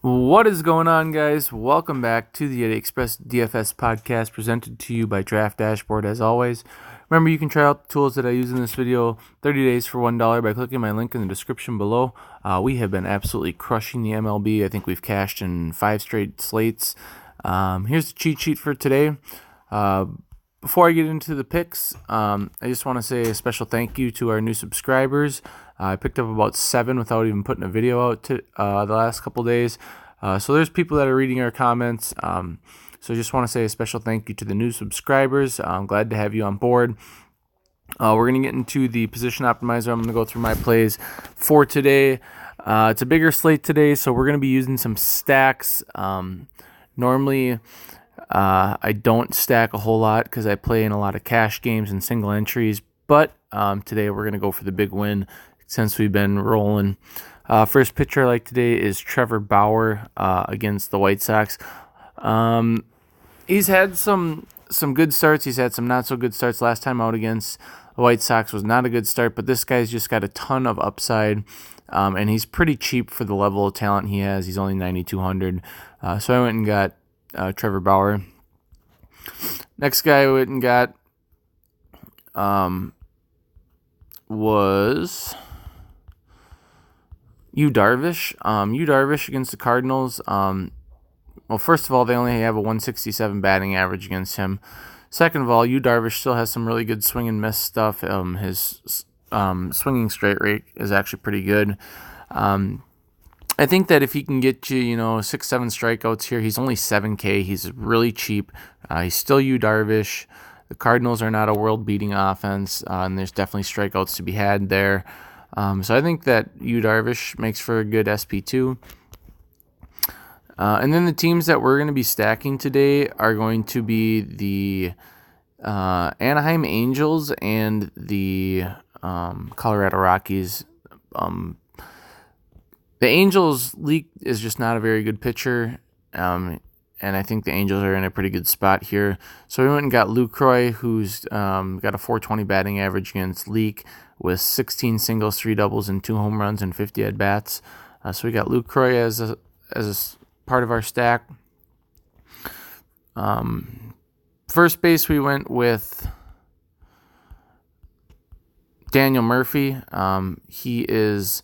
What is going on, guys? Welcome back to the Express DFS podcast presented to you by Draft Dashboard. As always, remember you can try out the tools that I use in this video 30 days for $1 by clicking my link in the description below. We have been absolutely crushing the MLB. I think we've cashed in 5 straight slates. Here's the cheat sheet for today. Before I get into the picks, I just want to say a special thank you to our new subscribers. I picked up about 7 without even putting a video out to, the last couple days. So there's people that are reading our comments. So I just want to say a special thank you to the new subscribers. I'm glad to have you on board. We're going to get into the position optimizer. I'm going to go through my plays for today. It's a bigger slate today, so we're going to be using some stacks. Normally, I don't stack a whole lot because I play in a lot of cash games and single entries, but today we're going to go for the big win since we've been rolling. First pitcher I like today is Trevor Bauer against the White Sox. He's had some good starts. He's had some not so good starts. Last time out against the White Sox was not a good start, but this guy's just got a ton of upside, and he's pretty cheap for the level of talent he has. He's only 9,200, so I went and got Trevor Bauer. Next guy I went and got was Yu Darvish. Yu Darvish against the Cardinals. Well, first of all, they only have a 167 batting average against him. Second of all, Yu Darvish still has some really good swing and miss stuff. His swinging straight rate is actually pretty good. I think that if he can get you, 6-7 strikeouts here, he's only 7K. He's really cheap. He's still Yu Darvish. The Cardinals are not a world-beating offense, and there's definitely strikeouts to be had there. So I think that Yu Darvish makes for a good SP2. And then the teams that we're going to be stacking today are going to be the Anaheim Angels and the Colorado Rockies. The Angels' Leak is just not a very good pitcher, and I think the Angels are in a pretty good spot here. So we went and got Lucroy, who's got a 420 batting average against Leak with 16 singles, 3 doubles, and 2 home runs and 50 at-bats. So we got Lucroy as a part of our stack. First base, we went with Daniel Murphy. He is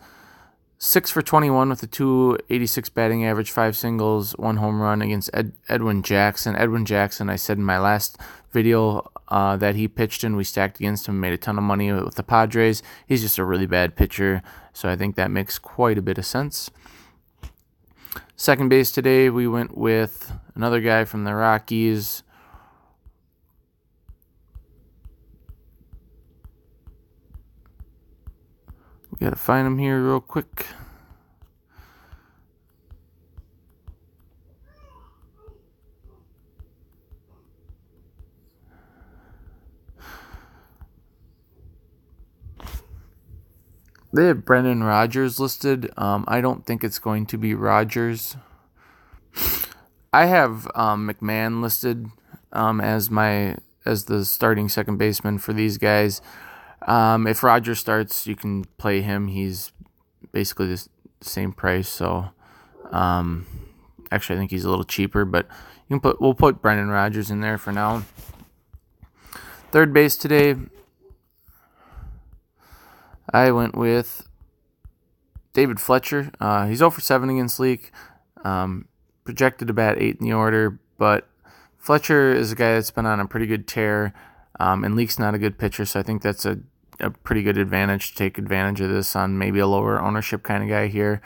6 for 21 with a 286 batting average, 5 singles, 1 home run against Edwin Jackson. Edwin Jackson, I said in my last video that he pitched in. We stacked against him, made a ton of money with the Padres. He's just a really bad pitcher, so I think that makes quite a bit of sense. Second base today, we went with another guy from the Rockies. We got to find him here real quick. They have Brendan Rodgers listed. I don't think it's going to be Rodgers. I have McMahon listed as the starting second baseman for these guys. If Rodgers starts, you can play him. He's basically the same price. So, actually, I think he's a little cheaper, but we'll put Brendan Rodgers in there for now. Third base today, I went with David Fletcher. He's 0 for 7 against Leak. Projected to bat 8 in the order, but Fletcher is a guy that's been on a pretty good tear, and Leak's not a good pitcher, so I think that's a pretty good advantage to take advantage of this on maybe a lower ownership kind of guy here,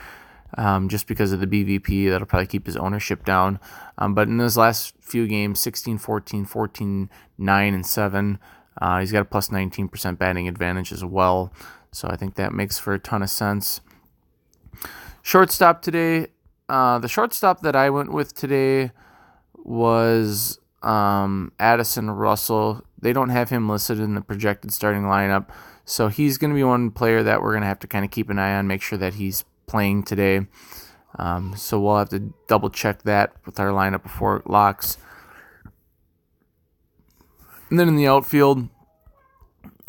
just because of the BVP. That'll probably keep his ownership down. But in his last few games, 16, 14, 14, 9, and 7, he's got a plus 19% batting advantage as well. So I think that makes for a ton of sense. Shortstop today. The shortstop that I went with today was Addison Russell. They don't have him listed in the projected starting lineup, so he's going to be one player that we're going to have to kind of keep an eye on, make sure that he's playing today. So we'll have to double check that with our lineup before it locks. And then in the outfield,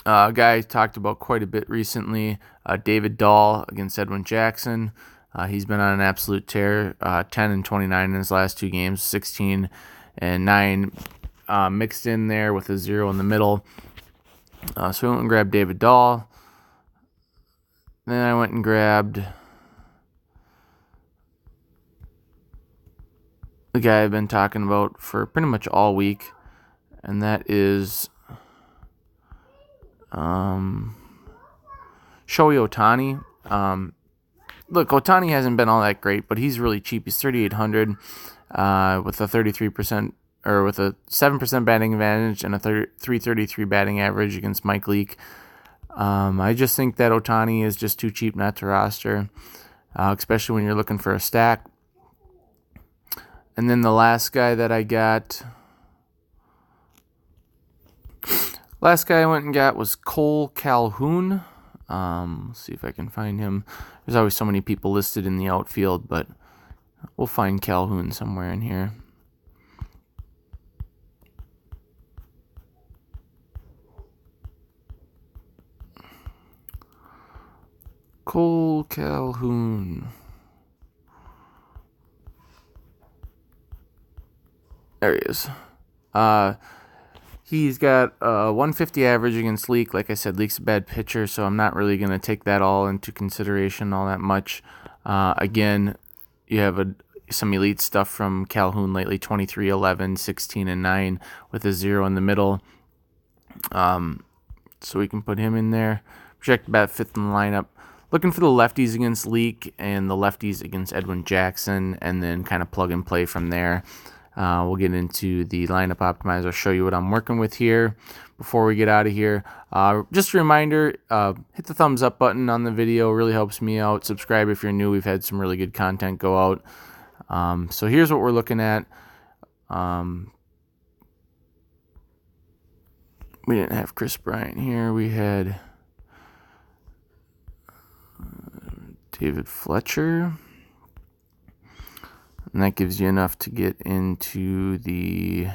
a guy I talked about quite a bit recently, David Dahl against Edwin Jackson. He's been on an absolute tear, 10 and 29 in his last 2 games, 16 and 9 mixed in there with a 0 in the middle. So we went and grabbed David Dahl. Then I went and grabbed the guy I've been talking about for pretty much all week, and that is Shohei Ohtani. Look, Ohtani hasn't been all that great, but he's really cheap. He's 3,800 with a 33% or with a 7% batting advantage and a 333 batting average against Mike Leake. I just think that Ohtani is just too cheap not to roster, especially when you're looking for a stack. And then the last guy that I got, I went and got was Cole Calhoun. Let's see if I can find him. There's always so many people listed in the outfield, but we'll find Calhoun somewhere in here. Cole Calhoun. There he is. He's got a 150 average against Leake. Like I said, Leake's a bad pitcher, so I'm not really going to take that all into consideration all that much. Again, you have some elite stuff from Calhoun lately, 23, 11, 16, and 9 with a 0 in the middle. So we can put him in there. Projected about 5th in the lineup. Looking for the lefties against Leake and the lefties against Edwin Jackson, and then kind of plug and play from there. We'll get into the lineup optimizer, show you what I'm working with here before we get out of here. Just a reminder, hit the thumbs up button on the video. It really helps me out. Subscribe if you're new. We've had some really good content go out. So here's what we're looking at. We didn't have Chris Bryant here. We had David Fletcher. And that gives you enough to get into the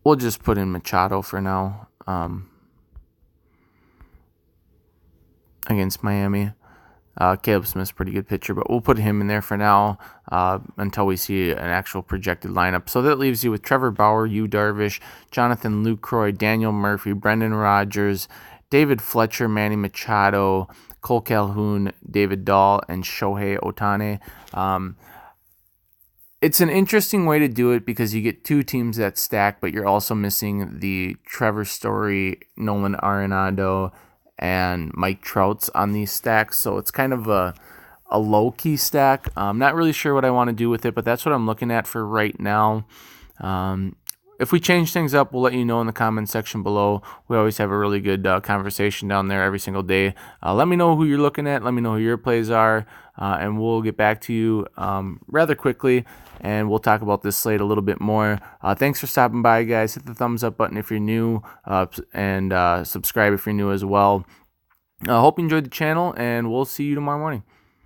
we'll just put in Machado for now against Miami. Caleb Smith's a pretty good pitcher, but we'll put him in there for now until we see an actual projected lineup. So that leaves you with Trevor Bauer, Yu Darvish, Jonathan Lucroy, Daniel Murphy, Brendan Rodgers, David Fletcher, Manny Machado, Cole Calhoun, David Dahl, and Shohei Ohtani. It's an interesting way to do it because you get 2 teams that stack, but you're also missing the Trevor Story, Nolan Arenado, and Mike Trout's on these stacks. So it's kind of a low-key stack. I'm not really sure what I want to do with it, but that's what I'm looking at for right now. If we change things up, we'll let you know in the comment section below. We always have a really good conversation down there every single day. Let me know who you're looking at. Let me know who your plays are, and we'll get back to you rather quickly, and we'll talk about this slate a little bit more. Thanks for stopping by, guys. Hit the thumbs up button if you're new, and subscribe if you're new as well. Hope you enjoyed the channel, and we'll see you tomorrow morning.